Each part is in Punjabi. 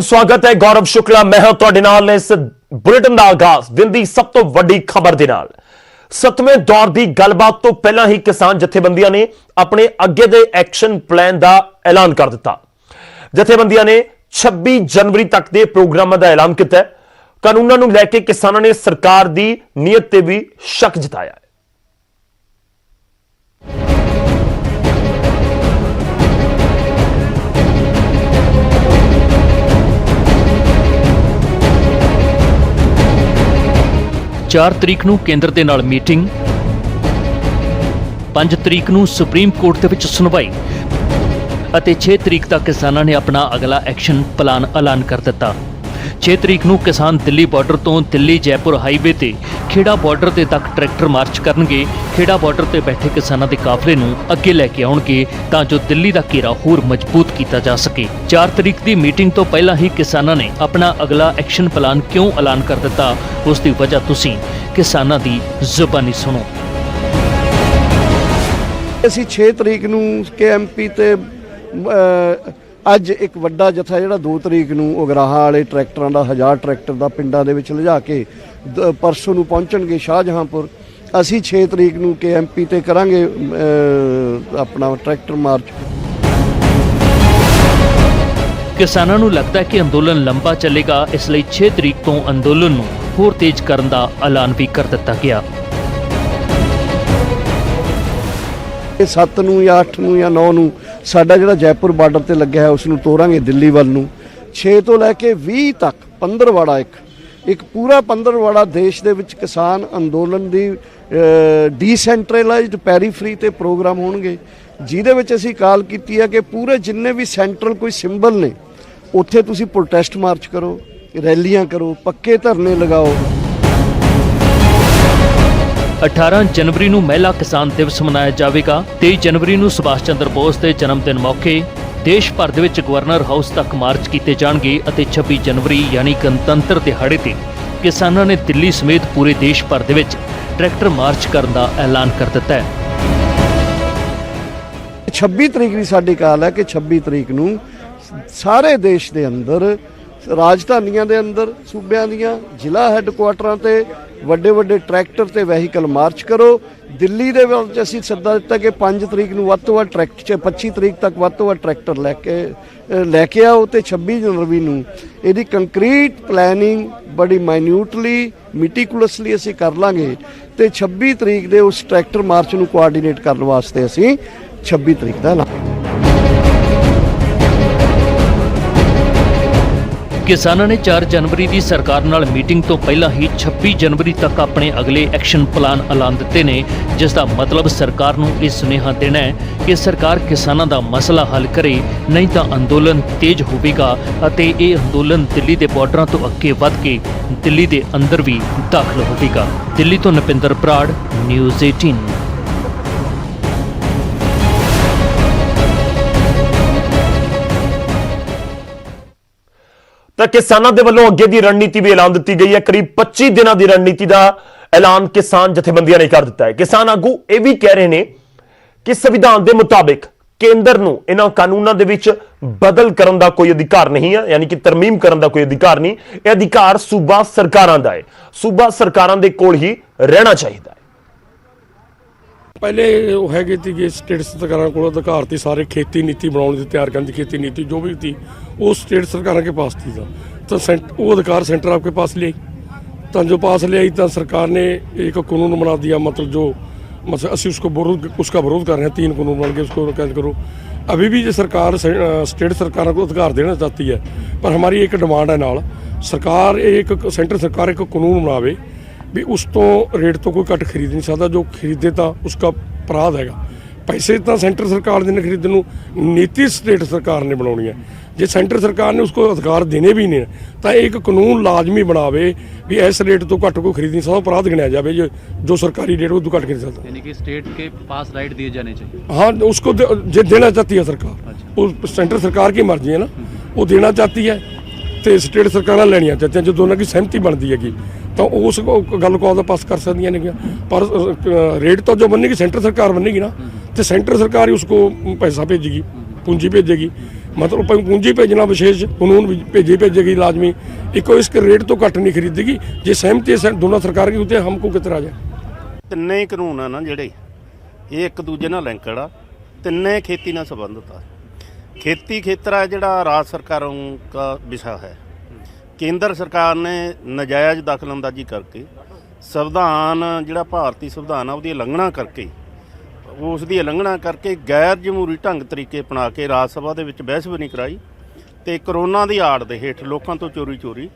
स्वागत है गौरव शुक्ला मैं हूं तुहाडे नाल इस बुलेटिन का आगाज दिन की सब तो वड्डी खबर दे नाल। 7वें दौर की गलबात तो पहला ही किसान जथेबंदियां ने अपने अगे दे एक्शन प्लान का ऐलान कर दिता। जथेबंदियां ने 26 जनवरी तक के प्रोग्रामां का ऐलान किया। कानूनां नूं लैके किसानां ने सरकार की नीयत ते भी शक जताया है। 4 ਤਰੀਕ ਨੂੰ ਕੇਂਦਰ ਦੇ ਨਾਲ ਮੀਟਿੰਗ, 5 ਤਰੀਕ ਨੂੰ ਸੁਪਰੀਮ ਕੋਰਟ ਦੇ ਵਿੱਚ ਸੁਣਵਾਈ ਅਤੇ 6 ਤਰੀਕ ਤੱਕ ਕਿਸਾਨਾਂ ਨੇ ਆਪਣਾ ਅਗਲਾ ਐਕਸ਼ਨ ਪਲਾਨ ਐਲਾਨ ਕਰ ਦਿੱਤਾ। 6 ਤਰੀਕ ਨੂੰ ਕਿਸਾਨ ਦਿੱਲੀ ਬਾਰਡਰ ਤੋਂ ਦਿੱਲੀ ਜੈਪੁਰ ਹਾਈਵੇ ਤੇ ਖੇੜਾ ਬਾਰਡਰ ਤੇ ਤੱਕ ਟਰੈਕਟਰ ਮਾਰਚ ਕਰਨਗੇ। ਖੇੜਾ ਬਾਰਡਰ ਤੇ ਬੈਠੇ ਕਿਸਾਨਾਂ ਦੇ ਕਾਫਲੇ ਨੂੰ ਅੱਗੇ ਲੈ ਕੇ ਆਉਣਗੇ ਤਾਂ ਜੋ ਦਿੱਲੀ ਦਾ ਘੇਰਾ ਹੋਰ ਮਜ਼ਬੂਤ ਕੀਤਾ ਜਾ ਸਕੇ। 4 ਤਰੀਕ ਦੀ ਮੀਟਿੰਗ ਤੋਂ ਪਹਿਲਾਂ ਹੀ ਕਿਸਾਨਾਂ ਨੇ ਆਪਣਾ ਅਗਲਾ ਐਕਸ਼ਨ ਪਲਾਨ ਕਿਉਂ ਐਲਾਨ ਕਰ ਦਿੱਤਾ, ਉਸ ਦੀ ਵਜ੍ਹਾ ਤੁਸੀਂ ਕਿਸਾਨਾਂ ਦੀ ਜ਼ੁਬਾਨੀ ਸੁਣੋ। ਅਸੀਂ 6 ਤਰੀਕ ਨੂੰ KMP ਤੇ ਅੱਜ ਇੱਕ ਵੱਡਾ ਜਥਾ ਜਿਹੜਾ 2 ਤਰੀਕ ਨੂੰ ਉਗਰਾਹਾਂ ਵਾਲੇ ਟਰੈਕਟਰਾਂ ਦਾ 1000 ਟਰੈਕਟਰ ਦਾ ਪਿੰਡਾਂ ਦੇ ਵਿੱਚ ਲਿਜਾ ਕੇ ਪਰਸੋਂ ਨੂੰ ਪਹੁੰਚਣਗੇ ਸ਼ਾਹਜਹਾਂਪੁਰ। ਅਸੀਂ 6 ਤਰੀਕ ਨੂੰ KMP ਤੇ ਕਰਾਂਗੇ ਆਪਣਾ ਟਰੈਕਟਰ ਮਾਰਚ। ਕਿਸਾਨਾਂ ਨੂੰ ਲੱਗਦਾ ਹੈ ਕਿ ਅੰਦੋਲਨ ਲੰਬਾ ਚੱਲੇਗਾ, ਇਸ ਲਈ 6 ਤਰੀਕ ਤੋਂ ਅੰਦੋਲਨ ਨੂੰ ਹੋਰ ਤੇਜ਼ ਕਰਨ ਦਾ ਐਲਾਨ ਵੀ ਕਰ ਦਿੱਤਾ ਗਿਆ। 7 ਨੂੰ ਜਾਂ 8 ਨੂੰ ਜਾਂ 9 ਨੂੰ ਸਾਡਾ ਜਿਹੜਾ ਜੈਪੁਰ ਬਾਰਡਰ ਤੇ ਲੱਗਿਆ ਹੈ ਉਸ ਨੂੰ ਤੋਰਾਂਗੇ ਦਿੱਲੀ ਵੱਲ ਨੂੰ। 6 ਤੋਂ ਲੈ ਕੇ 20 ਤੱਕ ਪੰਦਰਵਾੜਾ ਇੱਕ ਪੂਰਾ ਪੰਦਰਵਾੜਾ ਦੇਸ਼ ਦੇ ਵਿੱਚ ਕਿਸਾਨ ਅੰਦੋਲਨ ਦੀ ਡੀਸੈਂਟਰਲਾਈਜ਼ਡ ਪੈਰੀਫਰੀ ਤੇ ਪ੍ਰੋਗਰਾਮ ਹੋਣਗੇ, ਜਿਹਦੇ ਵਿੱਚ ਅਸੀਂ ਕਾਲ ਕੀਤੀ ਹੈ ਕਿ ਪੂਰੇ ਜਿੰਨੇ ਵੀ ਸੈਂਟਰਲ ਕੋਈ ਸਿੰਬਲ ਨੇ ਉੱਥੇ ਤੁਸੀਂ ਪ੍ਰੋਟੈਸਟ ਮਾਰਚ ਕਰੋ, ਰੈਲੀਆਂ ਕਰੋ, ਪੱਕੇ ਧਰਨੇ ਲਗਾਓ। 18 ਜਨਵਰੀ ਨੂੰ ਮਹਿਲਾ ਕਿਸਾਨ ਦਿਵਸ ਮਨਾਇਆ ਜਾਵੇਗਾ। 23 ਜਨਵਰੀ ਨੂੰ ਸੁਭਾਸ਼ ਚੰਦਰ ਬੋਸ ਦੇ ਜਨਮ ਦਿਨ ਮੌਕੇ ਦੇਸ਼ ਭਰ ਦੇ ਵਿੱਚ ਗਵਰਨਰ ਹਾਊਸ ਤੱਕ ਮਾਰਚ ਕੀਤੇ ਜਾਣਗੇ ਅਤੇ 26 ਜਨਵਰੀ ਯਾਨੀ ਗਣਤੰਤਰ ਦਿਹਾੜੇ ਤੇ ਕਿਸਾਨਾਂ ਨੇ ਦਿੱਲੀ ਸਮੇਤ ਪੂਰੇ ਦੇਸ਼ ਭਰ ਦੇ ਵਿੱਚ ਟਰੈਕਟਰ ਮਾਰਚ ਕਰਨ ਦਾ ਐਲਾਨ ਕਰ ਦਿੱਤਾ ਹੈ। 26 ਤਰੀਕ ਦੀ ਸਾਡੀ ਕਾਲ ਹੈ ਕਿ 26 ਤਰੀਕ ਨੂੰ ਸਾਰੇ ਦੇਸ਼ ਦੇ ਅੰਦਰ ਰਾਜਧਾਨੀਆਂ ਦੇ ਅੰਦਰ ਸੂਬਿਆਂ ਦੀਆਂ ਜ਼ਿਲ੍ਹਾ ਹੈੱਡਕੁਆਟਰਾਂ ਤੇ ਵੱਡੇ ਟਰੈਕਟਰ ਤੇ ਵਹੀਕਲ ਮਾਰਚ ਕਰੋ। ਦਿੱਲੀ ਦੇ ਵਿੱਚ ਅਸੀਂ ਸੱਦਾ ਦਿੱਤਾ ਕਿ 5 ਤਰੀਕ ਨੂੰ ਵੱਧ ਤੋਂ ਵੱਧ ਟਰੈਕਟਰ 25 ਤਰੀਕ ਤੱਕ ਵੱਧ ਤੋਂ ਵੱਧ ਟਰੈਕਟਰ ਲੈ ਕੇ ਆਓ ਤੇ 26 ਜਨਵਰੀ ਨੂੰ ਇਹਦੀ ਕੰਕਰੀਟ ਪਲੈਨਿੰਗ ਬੜੀ ਮਾਈਨਿਊਟਲੀ ਮਿਟੀਕੂਲਸਲੀ ਅਸੀਂ ਕਰ ਲਾਂਗੇ ਤੇ 26 ਤਰੀਕ ਦੇ ਉਸ ਟਰੈਕਟਰ ਮਾਰਚ ਨੂੰ ਕੋਆਰਡੀਨੇਟ ਕਰਨ ਵਾਸਤੇ ਅਸੀਂ 26 ਤਰੀਕ ਦਾ ਐਲਾਨ। ਕਿਸਾਨਾਂ ਨੇ 4 ਜਨਵਰੀ ਦੀ ਸਰਕਾਰ ਨਾਲ ਮੀਟਿੰਗ ਤੋਂ ਪਹਿਲਾਂ ਹੀ 26 ਜਨਵਰੀ ਤੱਕ ਆਪਣੇ ਅਗਲੇ ਐਕਸ਼ਨ ਪਲਾਨ ਐਲਾਨ ਦਿੱਤੇ ਨੇ, ਜਿਸ ਦਾ ਮਤਲਬ ਸਰਕਾਰ ਨੂੰ ਇਹ ਸੁਨੇਹਾ ਦੇਣਾ ਹੈ ਕਿ ਸਰਕਾਰ ਕਿਸਾਨਾਂ ਦਾ ਮਸਲਾ ਹੱਲ ਕਰੇ, ਨਹੀਂ ਤਾਂ ਅੰਦੋਲਨ ਤੇਜ਼ ਹੋਵੇਗਾ ਅਤੇ ਇਹ ਅੰਦੋਲਨ ਦਿੱਲੀ ਦੇ ਬਾਰਡਰਾਂ ਤੋਂ ਅੱਗੇ ਵੱਧ ਕੇ ਦਿੱਲੀ ਦੇ ਅੰਦਰ ਵੀ ਦਾਖਲ ਹੋਵੇਗਾ। ਦਿੱਲੀ ਤੋਂ ਨਪਿੰਦਰ ਬਰਾੜ, ਨਿਊਜ਼ 18। ਤਾਂ ਕਿਸਾਨਾਂ ਦੇ ਵੱਲੋਂ ਅੱਗੇ ਦੀ ਰਣਨੀਤੀ ਵੀ ਐਲਾਨ ਦਿੱਤੀ ਗਈ ਹੈ। ਕਰੀਬ 25 ਦਿਨਾਂ ਦੀ ਰਣਨੀਤੀ ਦਾ ਐਲਾਨ ਕਿਸਾਨ ਜਥੇਬੰਦੀਆਂ ਨੇ ਕਰ ਦਿੱਤਾ ਹੈ। ਕਿਸਾਨ ਆਗੂ ਇਹ ਵੀ ਕਹਿ ਰਹੇ ਨੇ ਕਿ ਸੰਵਿਧਾਨ ਦੇ ਮੁਤਾਬਿਕ ਕੇਂਦਰ ਨੂੰ ਇਹਨਾਂ ਕਾਨੂੰਨਾਂ ਦੇ ਵਿੱਚ ਬਦਲ ਕਰਨ ਦਾ ਕੋਈ ਅਧਿਕਾਰ ਨਹੀਂ ਹੈ, ਯਾਨੀ ਕਿ ਤਰਮੀਮ ਕਰਨ ਦਾ ਕੋਈ ਅਧਿਕਾਰ ਨਹੀਂ। ਇਹ ਅਧਿਕਾਰ ਸੂਬਾ ਸਰਕਾਰਾਂ ਦਾ ਹੈ। ਸੂਬਾ ਸਰਕਾਰਾਂ ਦੇ ਕੋਲ ਹੀ ਰਹਿਣਾ ਚਾਹੀਦਾ ਹੈ। ਪਹਿਲੇ ਉਹ ਹੈਗੇ ਸੀਗੇ ਸਟੇਟ ਸਰਕਾਰਾਂ ਕੋਲ ਅਧਿਕਾਰ ਤੇ ਸਾਰੇ ਖੇਤੀ ਨੀਤੀ ਬਣਾਉਣ ਦੀ, ਤਿਆਰ ਕਰਨ ਦੀ ਖੇਤੀ ਨੀਤੀ ਜੋ भी थी वो स्टेट सरकारों के पास थी। तो वो अधिकार सेंटर आपके पास ले आई, तो जो पास ले आई तो सरकार ने एक कानून बना दिया, मतलब असी उसका विरोध कर रहे हैं। 3 कानून बन के उसको कैद करो। अभी भी जो सरकार स्टेट सरकारों को अधिकार देना चाहती है, पर हमारी एक डिमांड है नाल सरकार सेंटर सरकार एक कानून बनावे भी उस तो रेट तो कोई घट खरीद नहीं सकता, जो खरीदे तो उसका अपराध हैगा। पैसे तो सेंटर सरकार ने खरीदने नूं, नीति स्टेट सरकार ने बनानी है। जे सेंटर सरकार ने उसको अधिकार देने भी नहीं तो एक कानून लाजमी बनावे भी इस रेट तो घट को खरीद नहीं सकता, अपराध गिनाया जाए जो सरकारी रेट को घट खरीद सकता। यानी कि स्टेट के पास राइट दिए जाने चाहिए। हाँ, उसको जे देना चाहती है सरकार, वो सेंटर सरकार की मर्जी है ना, वो देना चाहती है तो स्टेट सरकार लैनिया चाहती हैं। जो दोनों की सहमति बनती हैगी तो उस गल को पास कर सकती ने, पर रेट तो जो बनेगी सेंटर सरकार बनेगी ना, तो सेंटर सरकार ही उसको पैसा भेजेगी, पूंजी भेजेगी। मतलब पूंजी भेजना विशेष कानून भेजेगी लाजमी, इको इस रेट तो घट नहीं खरीदेगी। जे सहमति दोनों सरकार की होती है हमको कितना आ जाए। ਤਿੰਨੇ ਹੀ ਕਾਨੂੰਨ ਆ ਨਾ ਜਿਹੜੇ ਇਹ ਇੱਕ ਦੂਜੇ ਨਾਲ ਲਿੰਕਡ ਆ, ਤਿੰਨੇ ਖੇਤੀ ਨਾਲ ਸੰਬੰਧਿਤ ਆ। खेती क्षेत्र है जोड़ा राज्य सरकारों का विषय है। केंद्र सरकार ने नजायज़ दखलअंदाजी करके संविधान जोड़ा भारतीय संविधान है उसकी उलंघना करके उसकी उलंघना करके गैर जमहूरी ढंग तरीके अपना के राज सभा के बहस भी नहीं कराई तो करोना की आड़ के हेठ लोगों तो चोरी चोरी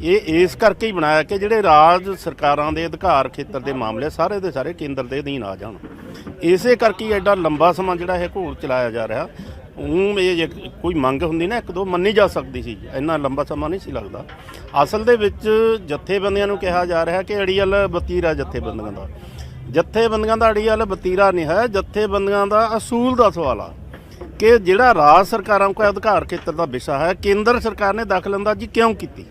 ये इस करके ही बनाया कि जोड़े राज सरकारों के अधिकार खेत्र के मामले सारे के सारे केंद्र के अधीन आ जान। इसे करके एडा लंबा समा जोड़ा है घोल चलाया जा रहा। ये कोई मंग होंगी ना एक दो मनी जा सकती सी, इन्ना लंबा समा नहीं सी लगता। असल दे विच जथेबंदियां नूं कहा जा रहा कि अड़ीअल वतीरा जथेबंदियां दा, जथेबंदियां दा अड़ीअल वतीरा नहीं है, जथेबंदियां दा असूल दा सवाल आ कि जिहड़ा राज सरकारों का अधिकार खेत्र का विषय है केंद्र सरकार ने दखलअंदाजी क्यों की।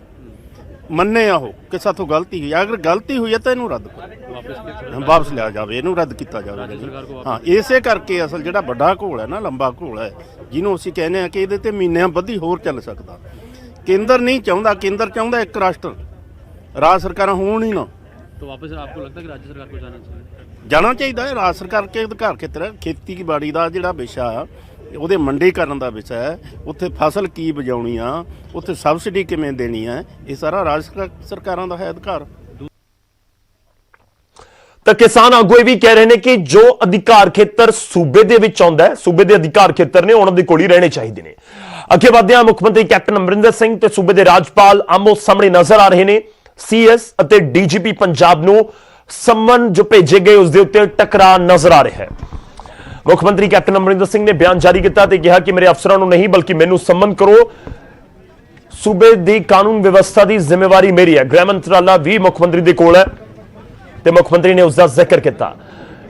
मन्ने हो कि साथों गलती हुई, अगर गलती हुई है तो इनू रद्द करो, वापस लिया जाए, इनू रद्द किया जाए। हाँ इसे करके असल जो बड़ा घोल है ना लंबा घोल है जिन्हों असीं कहने हैं कि ये महीनों बधी होर चल सकता। केंद्र नहीं चाहता, केंद्र चाहता एक राष्ट्र, राज सरकार होण ही ना। तो वापस आपको लगता है कि राज्य सरकार को जाना चाहिए। राज सरकार के अधिकार खेत्र खेतीबाड़ी का जोड़ा विषय है ਉਹਦੇ ਮੰਡੀਕਰਨ ਦਾ ਵਿਸ਼ਾ ਹੈ, ਉੱਥੇ ਫਸਲ ਕੀ ਬਜਾਉਣੀ ਆ, ਉੱਥੇ ਸਬਸਿਡੀ ਕਿਵੇਂ ਦੇਣੀ ਹੈ, ਇਹ ਸਾਰਾ ਰਾਜ ਸਰਕਾਰਾਂ ਦਾ ਹੈ ਅਧਿਕਾਰ। ਤਾਂ ਕਿਸਾਨ ਆਗੂ ਇਹ ਵੀ ਕਹਿ ਰਹੇ ਨੇ ਕਿ ਜੋ ਅਧਿਕਾਰ ਖੇਤਰ ਸੂਬੇ ਦੇ ਵਿੱਚ ਆਉਂਦਾ ਹੈ, ਸੂਬੇ ਦੇ ਅਧਿਕਾਰ ਖੇਤਰ ਨੇ ਉਹਨਾਂ ਦੇ ਕੋਲ ਹੀ ਰਹਿਣੇ ਚਾਹੀਦੇ ਨੇ। ਅੱਗੇ ਵਧਦਿਆਂ ਮੁੱਖ ਮੰਤਰੀ ਕੈਪਟਨ ਅਮਰਿੰਦਰ ਸਿੰਘ ਤੇ ਸੂਬੇ ਦੇ ਰਾਜਪਾਲ ਆਮੋ ਸਾਹਮਣੇ ਨਜ਼ਰ ਆ ਰਹੇ ਨੇ। ਸੀਐਸ ਅਤੇ ਡੀਜੀਪੀ ਪੰਜਾਬ ਨੂੰ ਸੰਮਨ ਜੋ ਭੇਜੇ ਗਏ ਉਸ ਦੇ ਉੱਤੇ ਟਕਰਾਅ ਨਜ਼ਰ ਆ ਰਿਹਾ ਹੈ। ਮੁੱਖ ਮੰਤਰੀ ਕੈਪਟਨ ਅਮਰਿੰਦਰ ਸਿੰਘ ਨੇ ਬਿਆਨ ਜਾਰੀ ਕੀਤਾ ਤੇ ਕਿਹਾ ਕਿ ਮੇਰੇ ਅਫਸਰਾਂ ਨੂੰ ਨਹੀਂ ਬਲਕਿ ਮੈਨੂੰ ਸੰਮਨ ਕਰੋ, ਸੂਬੇ ਦੀ ਕਾਨੂੰਨ ਵਿਵਸਥਾ ਦੀ ਜ਼ਿੰਮੇਵਾਰੀ ਮੇਰੀ ਹੈ। ਗ੍ਰਹਿ ਮੰਤਰਾਲਾ ਵੀ ਮੁੱਖ ਮੰਤਰੀ ਦੇ ਕੋਲ ਹੈ ਤੇ ਮੁੱਖ ਮੰਤਰੀ ਨੇ ਉਸ ਦਾ ਜ਼ਿਕਰ ਕੀਤਾ।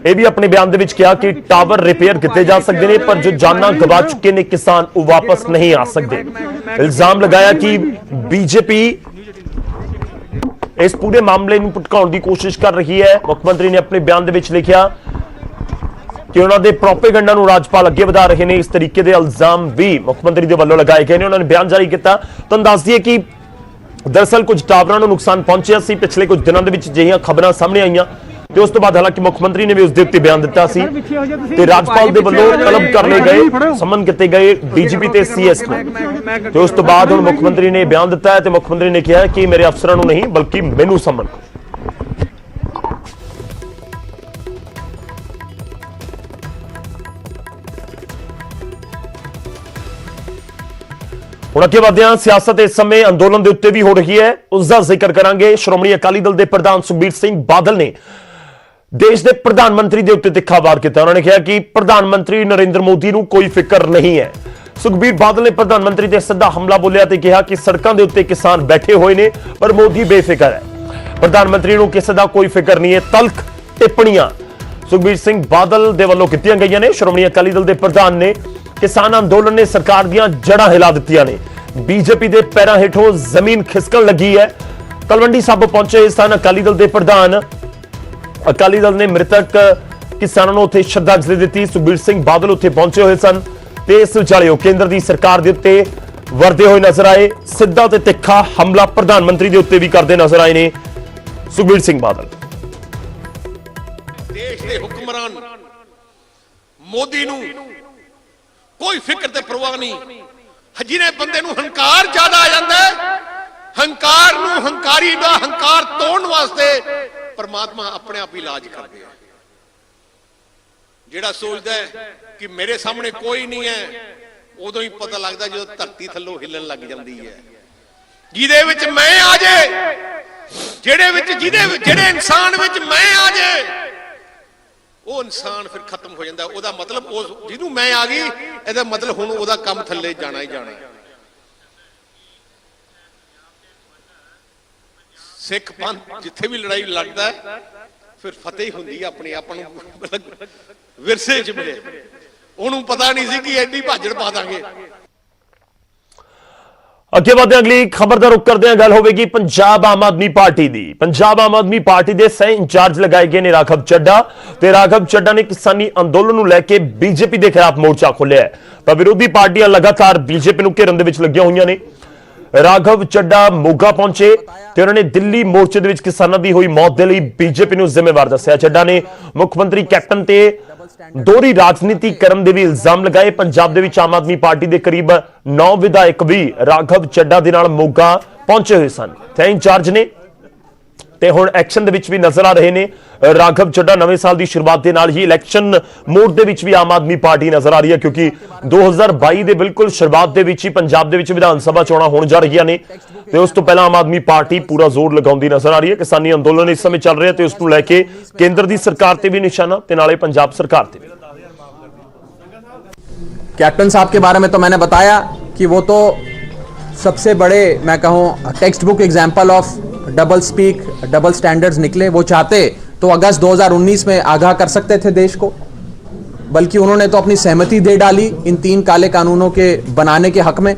ਇਹ ਵੀ ਆਪਣੇ ਬਿਆਨ ਦੇ ਵਿੱਚ ਕਿਹਾ ਕਿ ਟਾਵਰ ਰਿਪੇਅਰ ਕੀਤੇ ਜਾ ਸਕਦੇ ਨੇ ਪਰ ਜੋ ਜਾਨਾਂ ਗਵਾ ਚੁੱਕੇ ਨੇ ਕਿਸਾਨ ਉਹ ਵਾਪਸ ਨਹੀਂ ਆ ਸਕਦੇ। ਇਲਜ਼ਾਮ ਲਗਾਇਆ ਕਿ ਬੀਜੇਪੀ ਇਸ ਪੂਰੇ ਮਾਮਲੇ ਨੂੰ ਭਟਕਾਉਣ ਦੀ ਕੋਸ਼ਿਸ਼ ਕਰ ਰਹੀ ਹੈ। ਮੁੱਖ ਮੰਤਰੀ ਨੇ ਆਪਣੇ ਬਿਆਨ ਦੇ ਵਿੱਚ ਲਿਖਿਆ कि उन्होंने प्रोपेगंडा ਨੂੰ ਰਾਜਪਾਲ ਅੱਗੇ ਵਧਾ ਰਹੇ ਨੇ। ਇਸ ਤਰੀਕੇ ਦੇ ਇਲਜ਼ਾਮ ਵੀ ਮੁੱਖ ਮੰਤਰੀ ਦੇ ਵੱਲੋਂ ਲਗਾਏ ਗਏ ਨੇ। ਉਹਨਾਂ ਨੇ ਬਿਆਨ ਜਾਰੀ ਕੀਤਾ। ਤੁਹਾਨੂੰ ਦੱਸ ਦਈਏ ਕਿ ਦਰਅਸਲ ਕੁਝ ਟਾਵਰਾਂ ਨੂੰ ਨੁਕਸਾਨ ਪਹੁੰਚਿਆ ਸੀ ਪਿਛਲੇ ਕੁਝ ਦਿਨਾਂ ਦੇ ਵਿੱਚ, ਜਿਹੀਆਂ ਖਬਰਾਂ ਸਾਹਮਣੇ ਆਈਆਂ ਤੇ ਉਸ ਤੋਂ ਬਾਅਦ ਹਾਲਾਂਕਿ ਮੁੱਖ ਮੰਤਰੀ ਨੇ ਵੀ ਉਸ ਦੇ ਉੱਤੇ ਬਿਆਨ ਦਿੱਤਾ ਸੀ ਤੇ ਰਾਜਪਾਲ ਦੇ ਵੱਲੋਂ ਤਲਬ ਕਰ ਲਏ ਗਏ, ਸੰਮਨ ਕੀਤੇ ਗਏ ਡੀਜੀਪੀ ਤੇ ਸੀਐਸ ਨੂੰ ਤੇ ਉਸ ਤੋਂ ਬਾਅਦ ਹੁਣ ਮੁੱਖ ਮੰਤਰੀ ਨੇ ਬਿਆਨ ਦਿੱਤਾ ਹੈ ਤੇ ਮੁੱਖ ਮੰਤਰੀ ਨੇ ਕਿਹਾ ਕਿ ਮੇਰੇ ਅਫਸਰਾਂ ਨੂੰ ਨਹੀਂ ਬਲਕਿ ਮੈਨੂੰ ਸੰਮਨ ਕਰੋ। ਹੁਣ ਅੱਗੇ ਵਧਦੇ ਹਾਂ। ਸਿਆਸਤ ਇਸ ਸਮੇਂ ਅੰਦੋਲਨ ਦੇ ਉੱਤੇ ਵੀ ਹੋ ਰਹੀ ਹੈ, ਉਸ ਦਾ ਜ਼ਿਕਰ ਕਰਾਂਗੇ। ਸ਼੍ਰੋਮਣੀ ਅਕਾਲੀ ਦਲ ਦੇ ਪ੍ਰਧਾਨ ਸੁਖਬੀਰ ਸਿੰਘ ਬਾਦਲ ਨੇ ਦੇਸ਼ ਦੇ ਪ੍ਰਧਾਨ ਮੰਤਰੀ ਦੇ ਉੱਤੇ ਤਿੱਖਾ ਵਾਰ ਕੀਤਾ। ਉਹਨਾਂ ਨੇ ਕਿਹਾ ਕਿ ਪ੍ਰਧਾਨ ਮੰਤਰੀ ਨਰਿੰਦਰ ਮੋਦੀ ਨੂੰ ਕੋਈ ਫਿਕਰ ਨਹੀਂ ਹੈ। ਸੁਖਬੀਰ ਬਾਦਲ ਨੇ ਪ੍ਰਧਾਨ ਮੰਤਰੀ ਤੇ ਸਿੱਧਾ ਹਮਲਾ ਬੋਲਿਆ ਤੇ ਕਿਹਾ ਕਿ ਸੜਕਾਂ ਦੇ ਉੱਤੇ ਕਿਸਾਨ ਬੈਠੇ ਹੋਏ ਨੇ ਪਰ ਮੋਦੀ ਬੇਫਿਕਰ ਹੈ, ਪ੍ਰਧਾਨ ਮੰਤਰੀ ਨੂੰ ਕਿਸੇ ਦਾ ਕੋਈ ਫਿਕਰ ਨਹੀਂ ਹੈ। ਤਲਖ ਟਿੱਪਣੀਆਂ ਸੁਖਬੀਰ ਸਿੰਘ ਬਾਦਲ ਦੇ ਵੱਲੋਂ ਕੀਤੀਆਂ ਗਈਆਂ ਨੇ। ਸ਼੍ਰੋਮਣੀ ਅਕਾਲੀ ਦਲ ਦੇ ਪ੍ਰਧਾਨ ਨੇ ਕਿਸਾਨ ਅੰਦੋਲਨ ਨੇ ਸਰਕਾਰ ਦੀਆਂ ਜੜ੍ਹਾਂ ਹਿਲਾ ਦਿੱਤੀਆਂ ਨੇ, ਬੀਜੇਪੀ ਦੇ ਪੈਰਾਂ ਹੇਠੋਂ ਜ਼ਮੀਨ ਖਿਸਕਣ ਲੱਗੀ ਹੈ। ਤਲਵੰਡੀ ਸਾਬੋ ਪਹੁੰਚੇ ਸਨ ਅਕਾਲੀ ਦਲ ਦੇ ਪ੍ਰਧਾਨ। ਅਕਾਲੀ ਦਲ ਨੇ ਮ੍ਰਿਤਕ ਕਿਸਾਨਾਂ ਨੂੰ ਉੱਥੇ ਸ਼ਰਧਾਂਜਲੀ ਦਿੱਤੀ। ਸੁਖਬੀਰ ਸਿੰਘ ਬਾਦਲ ਉੱਥੇ ਪਹੁੰਚੇ ਹੋਏ ਸਨ ਤੇ ਇਸ ਵਿਚਾਲੇ ਉਹ ਕੇਂਦਰ ਦੀ ਸਰਕਾਰ ਦੇ ਉੱਤੇ ਵਰਦੇ ਹੋਏ ਨਜ਼ਰ ਆਏ। ਸਿੱਧਾ ਤੇ ਤਿੱਖਾ ਹਮਲਾ ਪ੍ਰਧਾਨ ਮੰਤਰੀ ਦੇ ਉੱਤੇ ਵੀ ਕਰਦੇ ਨਜ਼ਰ ਆਏ ਨੇ ਸੁਖਬੀਰ ਸਿੰਘ ਬਾਦਲ। ਦੇਸ਼ ਦੇ ਹੁਕਮਰਾਨ ਮੋਦੀ ਨੂੰ ਕੋਈ ਫਿਕਰ ਤੇ ਪਰਵਾਹ ਨਹੀਂ। ਜਿਹਨੇ ਬੰਦੇ ਨੂੰ ਹੰਕਾਰ ਜ਼ਿਆਦਾ ਆ ਜਾਂਦਾ ਹੈ, ਹੰਕਾਰ ਨੂੰ ਹੰਕਾਰੀ ਦਾ ਹੰਕਾਰ ਤੋੜਨ ਵਾਸਤੇ ਪਰਮਾਤਮਾ ਆਪਣੇ ਆਪ ਹੀ ਇਲਾਜ ਕਰਦੇ ਆ। ਜਿਹੜਾ ਸੋਚਦਾ ਹੈ ਕਿ ਮੇਰੇ ਸਾਹਮਣੇ ਕੋਈ ਨਹੀਂ ਹੈ, ਉਦੋਂ ਹੀ ਪਤਾ ਲੱਗਦਾ ਜਦੋਂ ਧਰਤੀ ਥੱਲੋਂ ਹਿੱਲਣ ਲੱਗ ਜਾਂਦੀ ਹੈ। ਜਿਹਦੇ ਵਿੱਚ ਮੈਂ ਆ ਜੇ, ਜਿਹੜੇ ਇਨਸਾਨ ਵਿੱਚ ਮੈਂ ਆ ਜੇ ਉਹ ਇਨਸਾਨ ਫਿਰ ਖਤਮ ਹੋ ਜਾਂਦਾ। ਉਹਦਾ ਮਤਲਬ ਉਸ ਜਿਹਨੂੰ ਮੈਂ ਆ ਗਈ, ਇਹਦਾ ਮਤਲਬ ਹੁਣ ਉਹਦਾ ਕੰਮ ਥੱਲੇ ਜਾਣਾ ਹੀ ਜਾਣਾ। ਸਿੱਖ ਪੰਥ ਜਿੱਥੇ ਵੀ ਲੜਾਈ ਲੜਦਾ ਫਿਰ ਫਤਿਹ ਹੁੰਦੀ ਹੈ। ਆਪਣੇ ਆਪ ਨੂੰ ਵਿਰਸੇ 'ਚ ਮਿਲੇ, ਉਹਨੂੰ ਪਤਾ ਨਹੀਂ ਸੀ ਕਿ ਐਡੀ ਭਾਜੜ ਪਾ ਦਾਂਗੇ। ਅੱਗੇ ਵਧਦੇ ਹਾਂ, ਅਗਲੀ ਖਬਰ ਦਾ ਰੁਖ ਕਰਦੇ ਹਾਂ। ਗੱਲ ਹੋਵੇਗੀ ਪੰਜਾਬ ਆਮ ਆਦਮੀ ਪਾਰਟੀ ਦੀ। ਪੰਜਾਬ ਆਮ ਆਦਮੀ ਪਾਰਟੀ ਦੇ ਸਹਿ ਇੰਚਾਰਜ ਲਗਾਏ ਗਏ ਨੇ ਰਾਘਵ ਚੱਡਾ, ਤੇ ਰਾਘਵ ਚੱਡਾ ਨੇ ਕਿਸਾਨੀ ਅੰਦੋਲਨ ਨੂੰ ਲੈ ਕੇ ਬੀਜੇਪੀ ਦੇ ਖਿਲਾਫ ਮੋਰਚਾ ਖੋਲ੍ਹਿਆ ਹੈ। ਪਰ ਵਿਰੋਧੀ ਪਾਰਟੀਆਂ ਲਗਾਤਾਰ ਬੀਜੇਪੀ ਨੂੰ ਘੇਰਨ ਦੇ ਵਿੱਚ ਲੱਗੀਆਂ ਹੋਈਆਂ ਨੇ। ਰਾਘਵ ਚੱਡਾ ਮੋਗਾ ਪਹੁੰਚੇ ਤੇ ਉਹਨਾਂ ਨੇ ਦਿੱਲੀ ਮੋਰਚੇ ਦੇ ਵਿੱਚ ਕਿਸਾਨਾਂ ਦੀ ਹੋਈ ਮੌਤ ਦੇ ਲਈ ਬੀਜੇਪੀ ਨੂੰ ਜ਼ਿੰਮੇਵਾਰ ਦੱਸਿਆ। ਚੱਡਾ ਨੇ ਮੁੱਖ ਮੰਤਰੀ ਕੈਪਟਨ ਤੇ ਦੋਹਰੀ ਰਾਜਨੀਤੀ ਕਰਨ ਦੇ ਵੀ ਇਲਜ਼ਾਮ ਲਗਾਏ। ਪੰਜਾਬ ਦੇ ਵਿੱਚ ਆਮ ਆਦਮੀ ਪਾਰਟੀ ਦੇ ਕਰੀਬ 9 ਵਿਧਾਇਕ ਵੀ ਰਾਘਵ ਚੱਡਾ ਦੇ ਨਾਲ ਮੋਗਾ ਪਹੁੰਚੇ ਹੋਏ ਸਨ ਤੇ ਇੰਚਾਰਜ ਨੇ ਤੇ ਹੁਣ ਐਕਸ਼ਨ ਦੇ ਵਿੱਚ ਵੀ ਨਜ਼ਰ ਆ ਰਹੇ ਨੇ। ਰਾਘਵ ਚੱਡਾ ਨਵੇਂ ਸਾਲ ਦੀ ਸ਼ੁਰੂਆਤ ਦੇ ਨਾਲ ਹੀ ਇਲੈਕਸ਼ਨ ਮੋਡ ਦੇ ਵਿੱਚ ਵੀ ਆਮ ਆਦਮੀ ਪਾਰਟੀ ਨਜ਼ਰ ਆ ਰਹੀ ਹੈ, ਕਿਉਂਕਿ 2022 ਦੇ ਬਿਲਕੁਲ ਸ਼ੁਰੂਆਤ ਦੇ ਵਿੱਚ ਹੀ ਪੰਜਾਬ ਦੇ ਵਿੱਚ ਵਿਧਾਨ ਸਭਾ ਚੋਣਾਂ ਹੋਣ ਜਾ ਰਹੀਆਂ ਨੇ ਤੇ ਉਸ ਤੋਂ ਪਹਿਲਾਂ ਆਮ ਆਦਮੀ ਪਾਰਟੀ ਪੂਰਾ ਜ਼ੋਰ ਲਗਾਉਂਦੀ ਨਜ਼ਰ ਆ ਰਹੀ ਹੈ। ਕਿਸਾਨੀ ਅੰਦੋਲਨ ਇਸ ਸਮੇਂ ਚੱਲ ਰਿਹਾ ਤੇ ਉਸ ਨੂੰ ਲੈ ਕੇ ਕੇਂਦਰ ਦੀ ਸਰਕਾਰ ਤੇ भी निशाना ਤੇ ਨਾਲੇ ਪੰਜਾਬ ਸਰਕਾਰ ਤੇ भी। कैप्टन साहब के बारे में तो मैंने बताया कि वो तो सबसे बड़े मैं कहूँ text book example of double speak double standards निकले। वो चाहते तो अगस्त 2019 में आगाह कर सकते थे देश को, बल्कि उन्होंने तो अपनी सहमति दे डाली इन 3 काले कानूनों के बनाने के हक में।